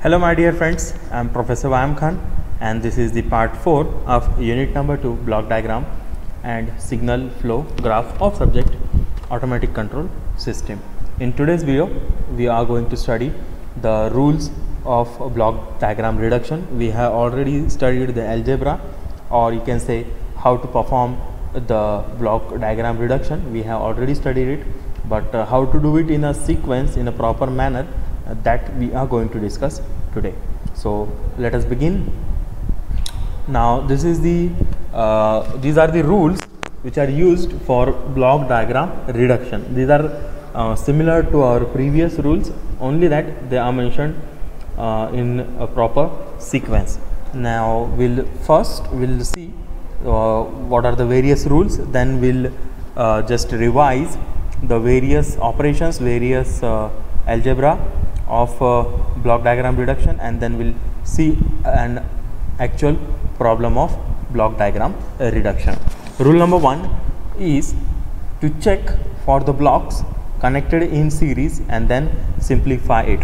Hello my dear friends, I am Professor Wayam Khan and this is the part 4 of unit number 2 block diagram and signal flow graph of subject automatic control system. In today's video we are going to study the rules of block diagram reduction. We have already studied the algebra, or you can say how to perform the block diagram reduction. We have already studied it, but how to do it in a sequence in a proper manner, that we are going to discuss today. So let us begin. Now this is the these are the rules which are used for block diagram reduction. These are similar to our previous rules, only that they are mentioned in a proper sequence. Now we'll see what are the various rules, then we'll just revise the various operations, various algebra of block diagram reduction, and then we'll see an actual problem of block diagram reduction. Rule number 1 is to check for the blocks connected in series and then simplify it.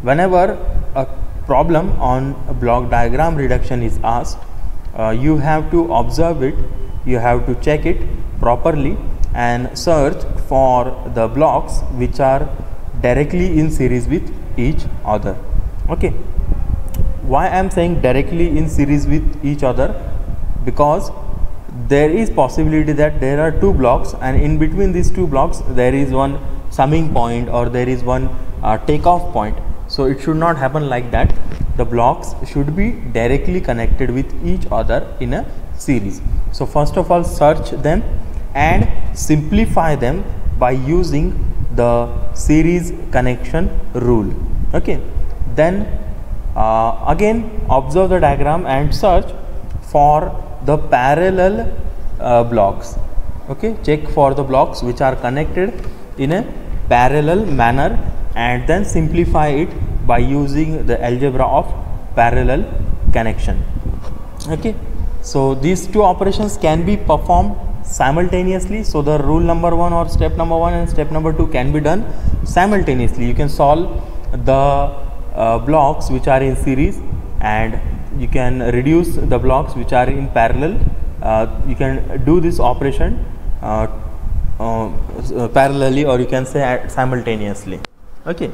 Whenever a problem on a block diagram reduction is asked, you have to observe it, you have to check it properly and search for the blocks which are directly in series with each other. Okay, why I am saying directly in series with each other? Because there is possibility that there are two blocks and in between these two blocks there is one summing point or there is one takeoff point. So it should not happen like that. The blocks should be directly connected with each other in a series. So first of all, search them and simplify them by using the series connection rule. Okay, then again observe the diagram and search for the parallel blocks. Okay, check for the blocks which are connected in a parallel manner and then simplify it by using the algebra of parallel connection. Okay, so these two operations can be performed simultaneously. So the rule number 1 or step number 1 and step number 2 can be done simultaneously. You can solve the blocks which are in series and you can reduce the blocks which are in parallel. You can do this operation parallelly, or you can say simultaneously. Okay,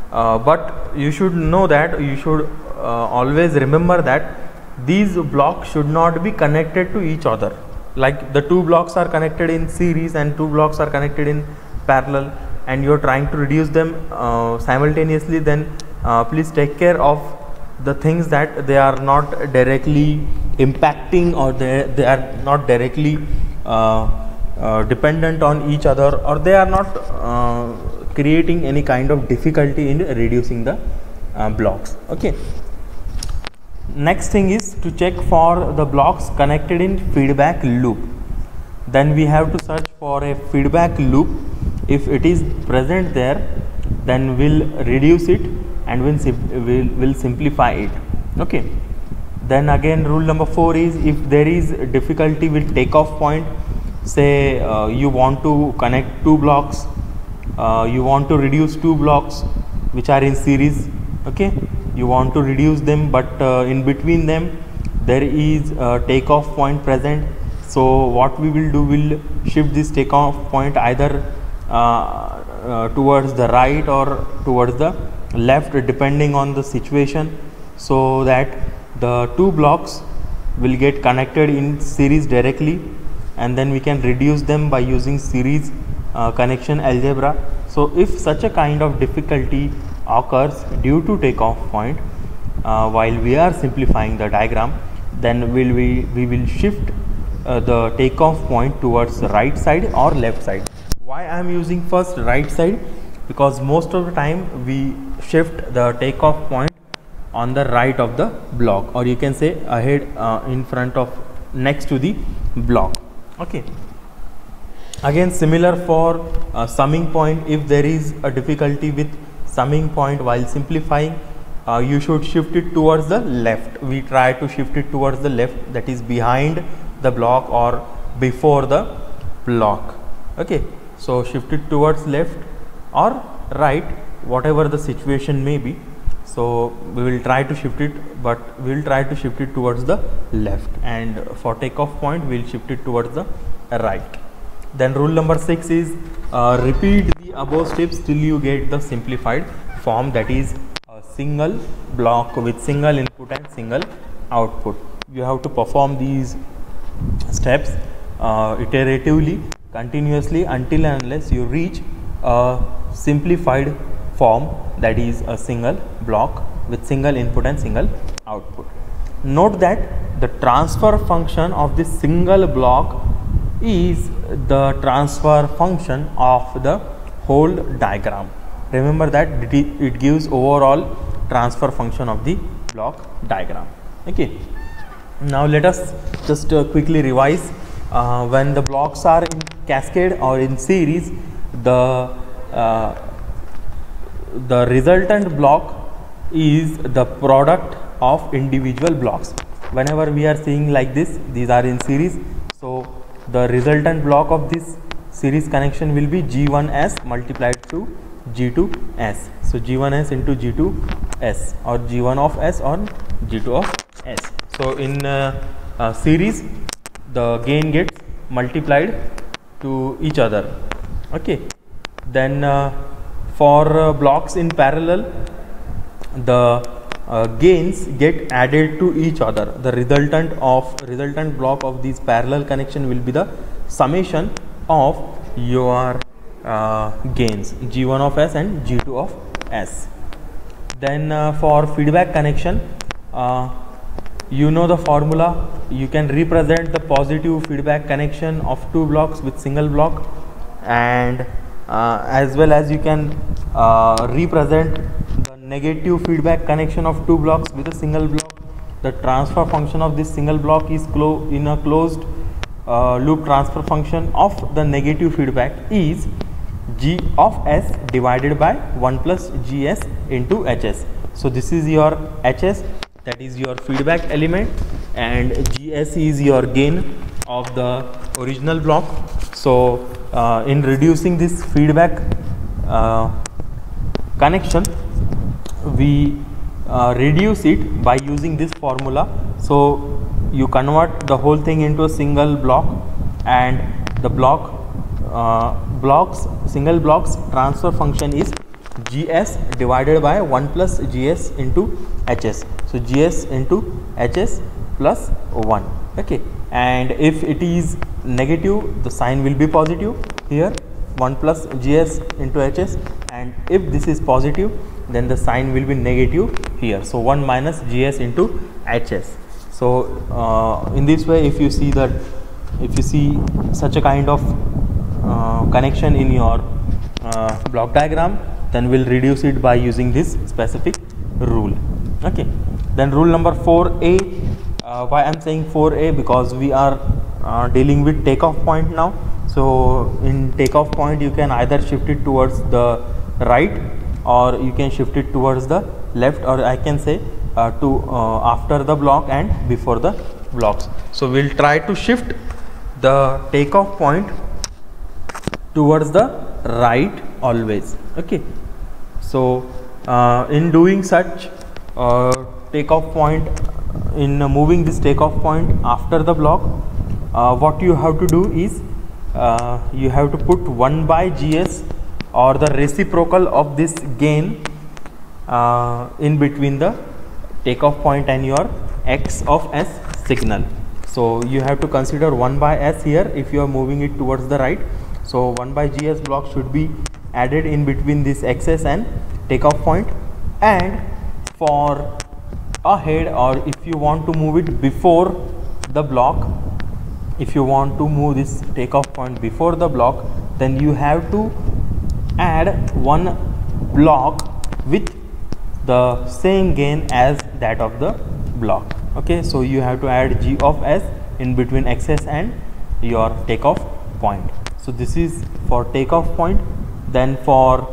but you should know that, you should always remember that these blocks should not be connected to each other. Like the two blocks are connected in series and two blocks are connected in parallel and you are trying to reduce them simultaneously, then please take care of the things that they are not directly impacting or they are not directly dependent on each other, or they are not creating any kind of difficulty in reducing the blocks. Okay, next thing is to check for the blocks connected in feedback loop. Then we have to search for a feedback loop. If it is present there, then we'll reduce it and we'll simplify it. Okay, then again rule number 4 is, if there is difficulty with takeoff point, say you want to connect two blocks, you want to reduce two blocks which are in series. Okay, you want to reduce them, but in between them there is a takeoff point present. So what we will do, we'll shift this takeoff point either towards the right or towards the left, depending on the situation, so that the two blocks will get connected in series directly, and then we can reduce them by using series connection algebra. So if such a kind of difficulty occurs due to takeoff point while we are simplifying the diagram, then we will shift the takeoff point towards the right side or left side. Why I am using first right side? Because most of the time we shift the takeoff point on the right of the block, or you can say ahead in front of, next to the block. Okay, again similar for summing point. If there is a difficulty with summing point while simplifying, you should shift it towards the left. We try to shift it towards the left, that is behind the block or before the block. Okay, so shift it towards left or right, whatever the situation may be. So we will try to shift it, but we will try to shift it towards the left, and for takeoff point we will shift it towards the right. Then rule number 6 is repeat the above steps till you get the simplified form, that is a single block with single input and single output. You have to perform these steps iteratively, continuously, until and unless you reach a simplified form, that is a single block with single input and single output. Note that the transfer function of this single block is the transfer function of the whole diagram. Remember that it gives overall transfer function of the block diagram. Okay. Now let us just quickly revise. When the blocks are in cascade or in series, the resultant block is the product of individual blocks. Whenever we are seeing like this, these are in series, so the resultant block of this series connection will be G1S multiplied to G2S. So G1S into G2S, or G1 of S or G2 of S. So in series, the gain gets multiplied to each other. Okay. Then for blocks in parallel, the gains get added to each other. The resultant block of these parallel connection will be the summation of your gains, G1 of S and G2 of S. Then for feedback connection, you know the formula. You can represent the positive feedback connection of two blocks with single block, and as well as you can represent the negative feedback connection of two blocks with a single block. The transfer function of this single block is in a closed loop transfer function of the negative feedback is G of S divided by 1 plus Gs into Hs. So this is your Hs, that is your feedback element, and Gs is your gain of the original block. So in reducing this feedback connection, we reduce it by using this formula. So you convert the whole thing into a single block, and the single blocks transfer function is Gs divided by 1 plus Gs into Hs. So Gs into Hs plus 1. Okay. And if it is negative, the sign will be positive here, 1 plus Gs into Hs, and if this is positive, then the sign will be negative here, so 1 minus Gs into Hs. So in this way, if you see such a kind of connection in your block diagram, then we'll reduce it by using this specific rule. Okay. Then rule number 4a. Why I'm saying 4a? Because we are dealing with takeoff point now. So in takeoff point, you can either shift it towards the right, or you can shift it towards the left, or I can say after the block and before the blocks. So we'll try to shift the takeoff point towards the right always. Okay. So in doing such takeoff point, in moving this takeoff point after the block, what you have to do is you have to put 1 by Gs, or the reciprocal of this gain, in between the takeoff point and your X of S signal. So you have to consider 1 by S here if you are moving it towards the right. So 1 by Gs block should be added in between this XS and takeoff point. And for ahead, or if you want to move it before the block, if you want to move this takeoff point before the block, then you have to add one block with the same gain as that of the block. Okay, so you have to add G of S in between XS and your takeoff point. So this is for takeoff point. Then for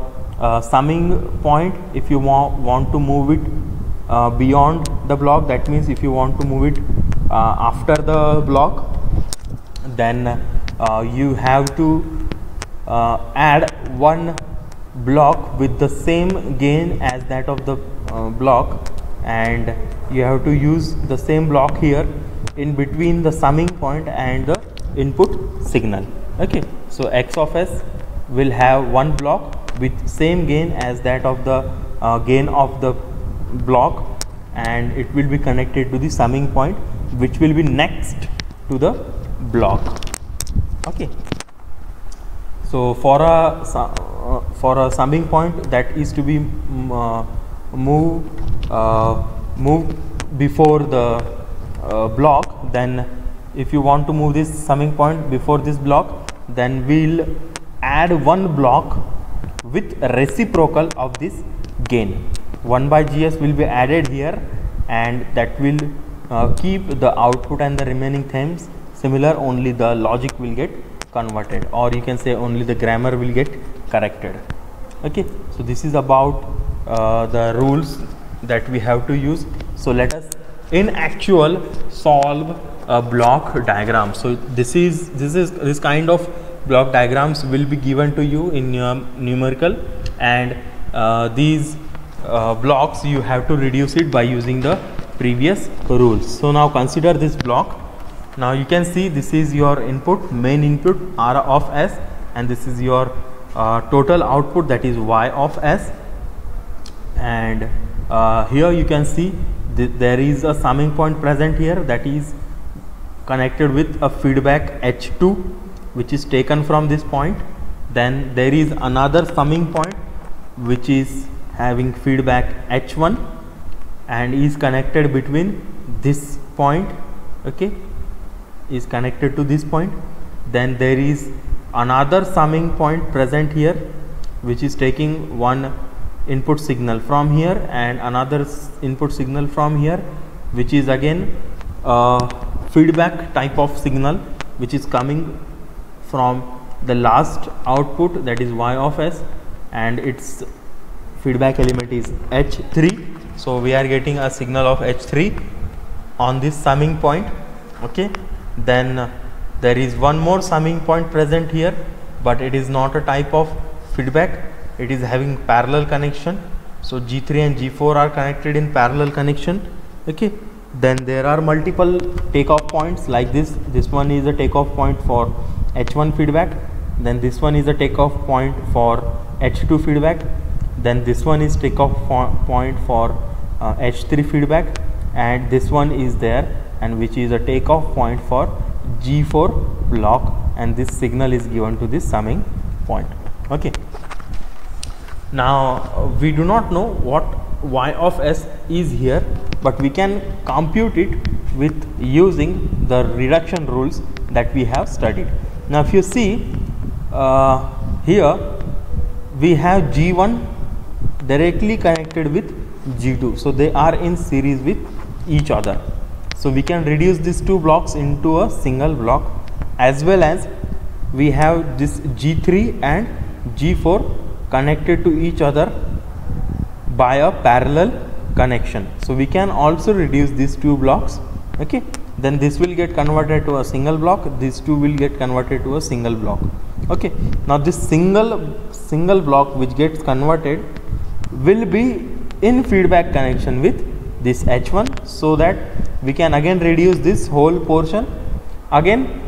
summing point, if you want to move it beyond the block, that means if you want to move it after the block, then you have to add one block with the same gain as that of the block, and you have to use the same block here in between the summing point and the input signal. Okay, so X of S will have one block with same gain as that of the gain of the block, and it will be connected to the summing point which will be next to the block. Okay, so for a summing point that is to be moved before the block, then if you want to move this summing point before this block, then we'll add one block with reciprocal of this gain. 1 by GS will be added here, and that will keep the output and the remaining things similar, only the logic will get converted, or you can say only the grammar will get corrected. Okay, so this is about the rules that we have to use. So let us in actual solve a block diagram. So this kind of block diagrams will be given to you in your numerical, and these blocks you have to reduce it by using the previous rules. So now consider this block. Now you can see this is your input, main input R of S, and this is your total output, that is Y of S, and here you can see there is a summing point present here, that is connected with a feedback H2 which is taken from this point. Then there is another summing point which is having feedback H1 and is connected between this point. Okay, is connected to this point. Then there is another summing point present here which is taking one input signal from here and another input signal from here, which is again feedback type of signal which is coming from the last output, that is Y of S, and its feedback element is H3. So we are getting a signal of H3 on this summing point. Okay, then there is one more summing point present here, but it is not a type of feedback, it is having parallel connection. So G3 and G4 are connected in parallel connection. Okay, then there are multiple takeoff points like this. This one is a takeoff point for H1 feedback, then this one is a takeoff point for H2 feedback, then this one is takeoff point for H3 feedback, and this one is there, and which is a takeoff point for G4 block, and this signal is given to this summing point. Okay, now we do not know what Y of S is here, but we can compute it with using the reduction rules that we have studied. Now if you see here we have G1 directly connected with G2, so they are in series with each other. So we can reduce these two blocks into a single block, as well as we have this G3 and G4 connected to each other by a parallel connection. So we can also reduce these two blocks. Okay, then this will get converted to a single block, these two will get converted to a single block. Okay, now this single block which gets converted will be in feedback connection with this H1, so that we can again reduce this whole portion. Again,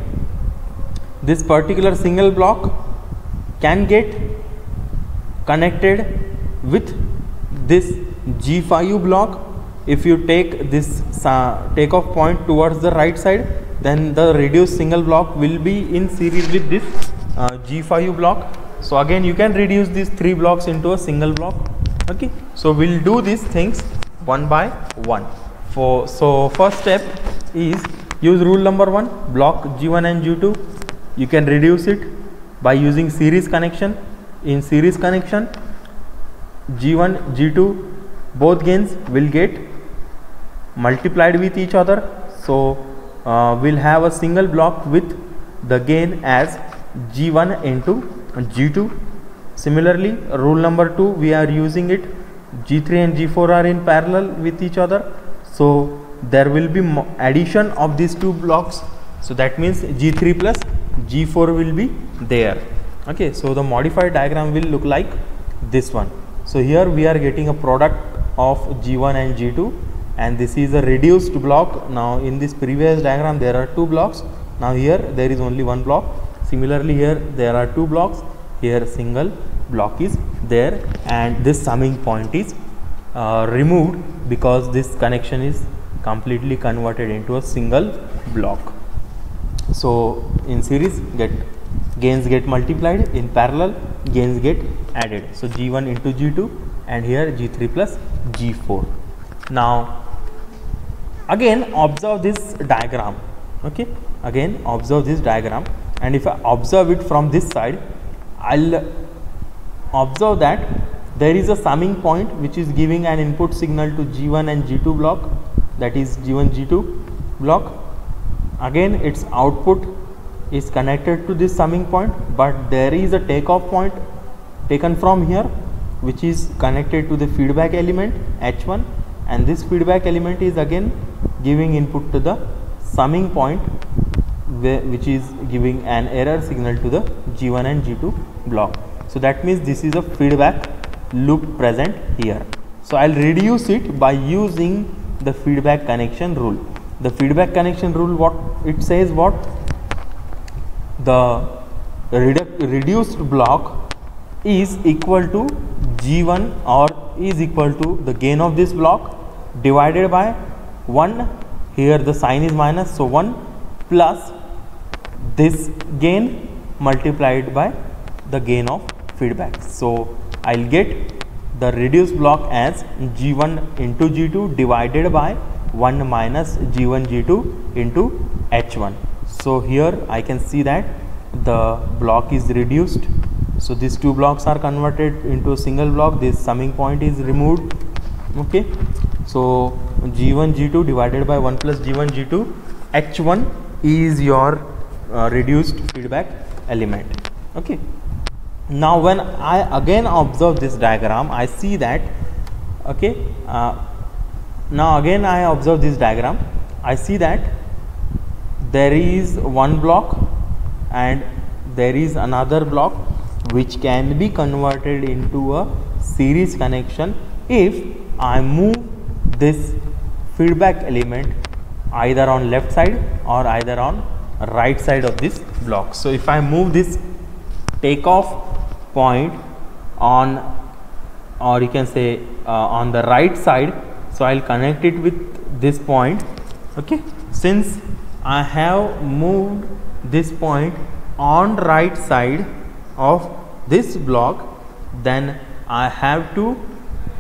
this particular single block can get connected with this G5 block. If you take this takeoff point towards the right side, then the reduced single block will be in series with this G5 block. So again you can reduce these three blocks into a single block. Okay, so we'll do these things one by one. So first step is use rule number 1, block G1 and G2. You can reduce it by using series connection. In series connection, G1, G2 both gains will get multiplied with each other. So we'll have a single block with the gain as G1 into G2. Similarly, rule number 2, we are using it, G3 and G4 are in parallel with each other, so there will be addition of these two blocks. So that means G3 plus G4 will be there. Okay, so the modified diagram will look like this one. So here we are getting a product of G1 and G2, and this is a reduced block. Now in this previous diagram there are two blocks, now here there is only one block. Similarly here there are two blocks, here single block is there, and this summing point is removed because this connection is completely converted into a single block. So in series gains get multiplied, in parallel gains get added. So G1 into G2, and here G3 plus G4. Now again observe this diagram, okay, again observe this diagram, and if I observe it from this side, I'll observe that there is a summing point which is giving an input signal to G1 and G2 block, that is G1 G2 block. Again its output is connected to this summing point, but there is a takeoff point taken from here which is connected to the feedback element H1, and this feedback element is again giving input to the summing point which is giving an error signal to the G1 and G2 block. So that means this is a feedback loop present here. So I'll reduce it by using the feedback connection rule. The feedback connection rule, what it says, what the reduced block is equal to G1 or is equal to the gain of this block divided by 1, here the sign is minus, so 1 plus this gain multiplied by the gain of feedback. So I'll get the reduced block as G1 into G2 divided by 1 minus G1 G2 into H1. So here I can see that the block is reduced. So these two blocks are converted into a single block, this summing point is removed, okay. So G1 G2 divided by 1 plus G1 G2, H1 is your reduced feedback element, okay. Now when I again observe this diagram, I see that, okay, now again I observe this diagram, I see that there is one block and there is another block which can be converted into a series connection if I move this feedback element either on left side or either on right side of this block. So if I move this takeoff point on, or you can say on the right side, so I'll connect it with this point, okay. Since I have moved this point on right side of this block, then I have to,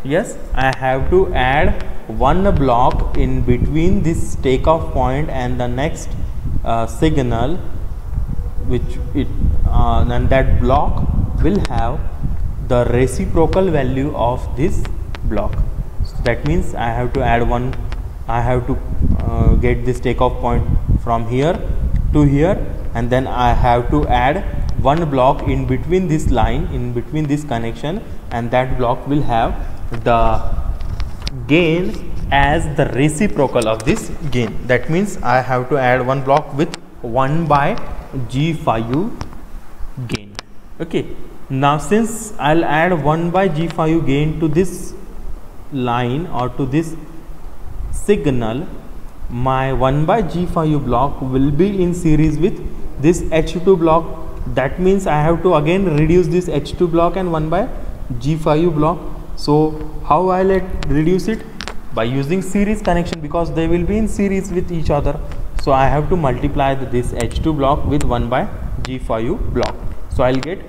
yes, I have to add one block in between this takeoff point and the next signal, which it and that block will have the reciprocal value of this block. So that means I have to add one, I have to get this takeoff point from here to here, and then I have to add one block in between this line, in between this connection, and that block will have the gain as the reciprocal of this gain. That means I have to add one block with 1 by G phi u gain, okay. Now since I'll add 1 by G phi u gain to this line or to this signal, my 1 by G phi u block will be in series with this H2 block. That means I have to again reduce this H2 block and 1 by G phi u block. So how I'll reduce it? By using series connection, because they will be in series with each other. So I have to multiply this H2 block with 1 by G phi u block. So I'll get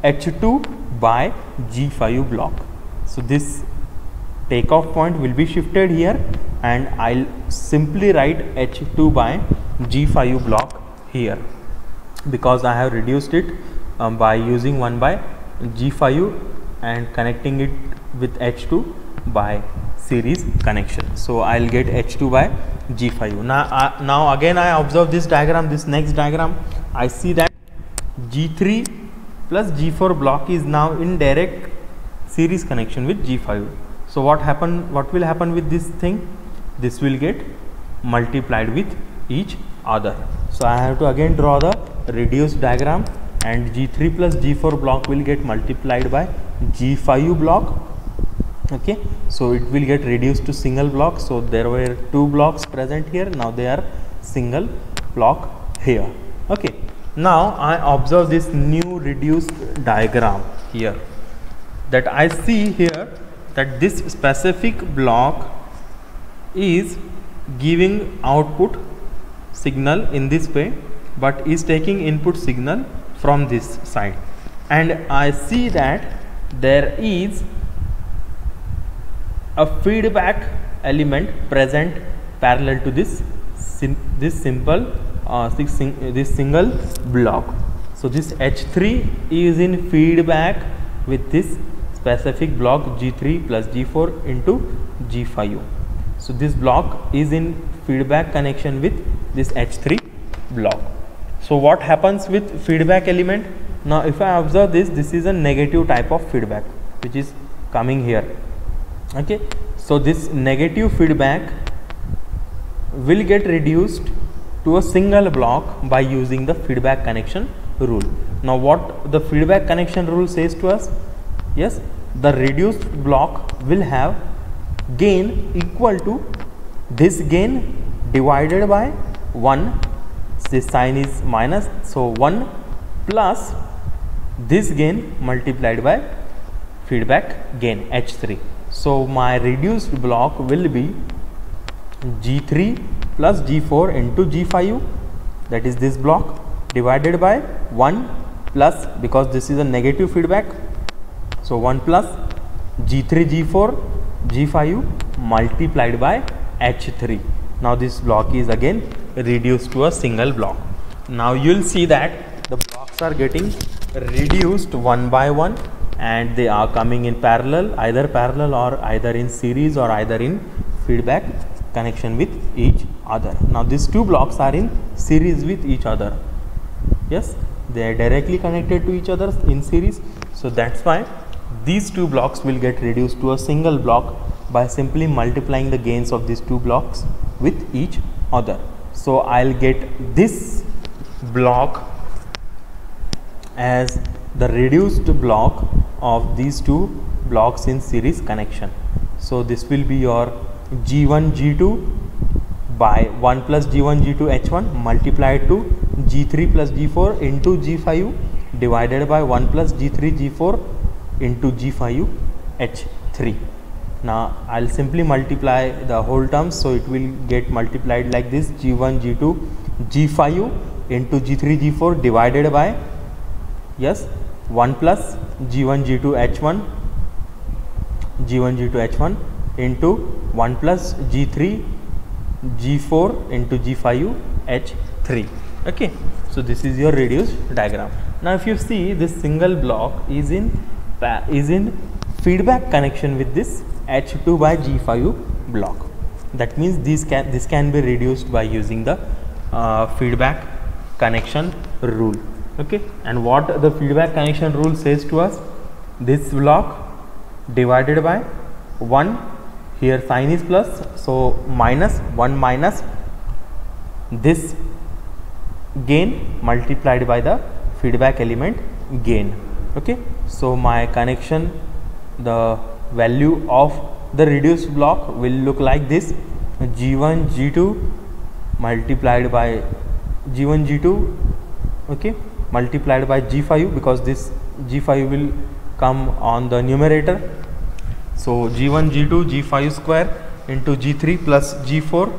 H2 by G phi u block. So this takeoff point will be shifted here, and I'll simply write H2 by G phi u block here, because I have reduced it by using 1 by G phi u and connecting it with H2 by series connection. So I'll get H2 by G phi u. Now again I observe this diagram, this next diagram, I see that G3 plus G4 block is now in direct series connection with G phi u. So what will happen with this thing? This will get multiplied with each other. So I have to again draw the reduced diagram, and G3 plus G4 block will get multiplied by G phi u block, Okay, so it will get reduced to single block. So there were two blocks present here, now they are single block here. Okay, now I observe this new reduced diagram here, that I see here that this specific block is giving output signal in this way, but is taking input signal from this side, and I see that there is a feedback element present parallel to this single block. So this H3 is in feedback with this specific block G3 plus G4 into G5. So this block is in feedback connection with this H3 block. So what happens with feedback element? Now if I observe this, this is a negative type of feedback which is coming here. Okay, so this negative feedback will get reduced to a single block by using the feedback connection rule. Now what the feedback connection rule says to us? Yes, the reduced block will have gain equal to this gain divided by 1, this sign is minus, so 1 plus this gain multiplied by feedback gain H3. So my reduced block will be G3 plus G4 into G5, that is this block, divided by 1 plus, because this is a negative feedback, so 1 plus G3 G4 G5 multiplied by H3. Now this block is again reduced to a single block. Now you will see that the blocks are getting reduced one by one, and they are coming in parallel, either in series or either in feedback connection with each other. Now these two blocks are in series with each other. Yes, they are directly connected to each other in series. So that's why these two blocks will get reduced to a single block by simply multiplying the gains of these two blocks with each other. So I'll get this block as the reduced block of these two blocks in series connection. So this will be your G1 G2 by 1 plus G1 G2 H1 multiplied to G3 plus G4 into G5 divided by 1 plus G3 G4 into G5 H3. Now I'll simply multiply the whole terms, so it will get multiplied like this: G1 G2 G5 into G3 G4 divided by, yes, 1 plus G1 G2 H1 H1 into 1 plus G3 G4 into G5 H3. Okay, so this is your reduced diagram. Now if you see, this single block is in feedback connection with this H2 by G5 block. That means this can be reduced by using the feedback connection rule. Okay, and what the feedback connection rule says to us: this block divided by 1, here sign is plus, so minus 1 minus this gain multiplied by the feedback element gain. Okay, so my connection, the value of the reduced block will look like this: G1 G2 multiplied by G1 G2, okay, multiplied by G5, because this G5 will come on the numerator. So G1 G2 G5 square into G3 plus G4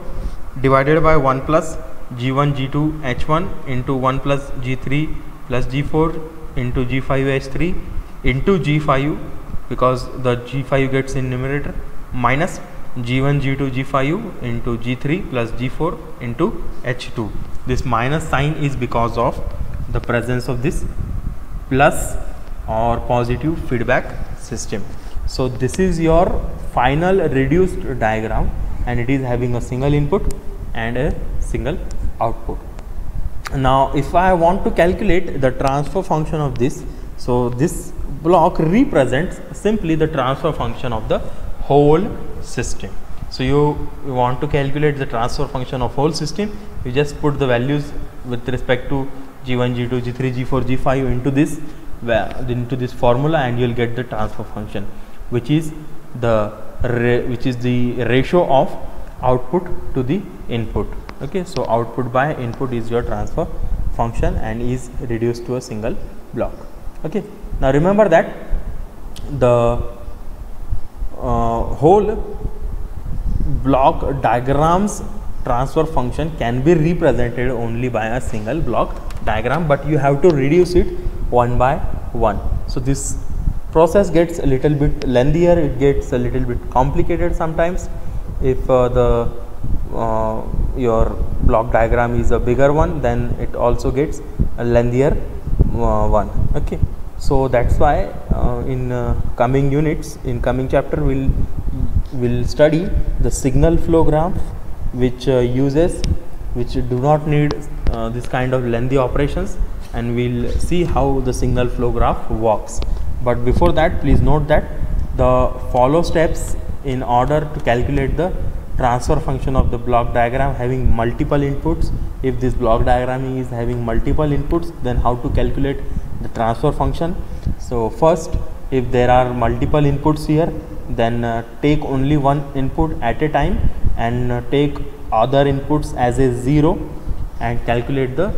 divided by 1 plus G1 G2 H1 into 1 plus G3 plus G4 into G5 H3 into G5, because the G5 gets in numerator, minus G1 G2 G5 into G3 plus G4 into H2. This minus sign is because of the presence of this plus or positive feedback system. So this is your final reduced diagram, and it is having a single input and a single output. Now if I want to calculate the transfer function of this, so this block represents simply the transfer function of the whole system. So you want to calculate the transfer function of whole system, you just put the values with respect to G1 G2 G3 G4 G5 into this formula, and you will get the transfer function. which is the ratio of output to the input. Okay, so output by input is your transfer function and is reduced to a single block. Okay, now remember that the whole block diagram's transfer function can be represented only by a single block diagram, but you have to reduce it one by one. So this process gets a little bit lengthier, it gets a little bit complicated sometimes if your block diagram is a bigger one, then it also gets a lengthier one. Okay, so that's why in coming units, in coming chapter, we'll study the signal flow graph, which do not need this kind of lengthy operations, and we'll see how the signal flow graph works. But before that, please note that the follow steps in order to calculate the transfer function of the block diagram having multiple inputs. If this block diagram is having multiple inputs, then how to calculate the transfer function. So first, if there are multiple inputs here, then take only one input at a time and take other inputs as a 0 and calculate the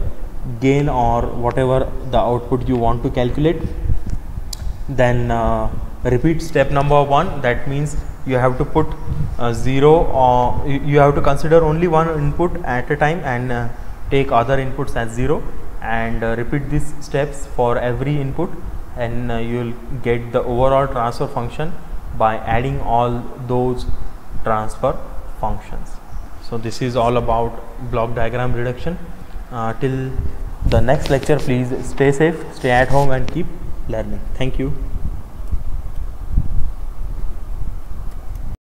gain or whatever the output you want to calculate. Then repeat step number 1, that means you have to put 0, or you have to consider only one input at a time and take other inputs as 0, and repeat these steps for every input, and you will get the overall transfer function by adding all those transfer functions. So this is all about block diagram reduction. Till the next lecture, please stay safe, stay at home and keep learning. Thank you.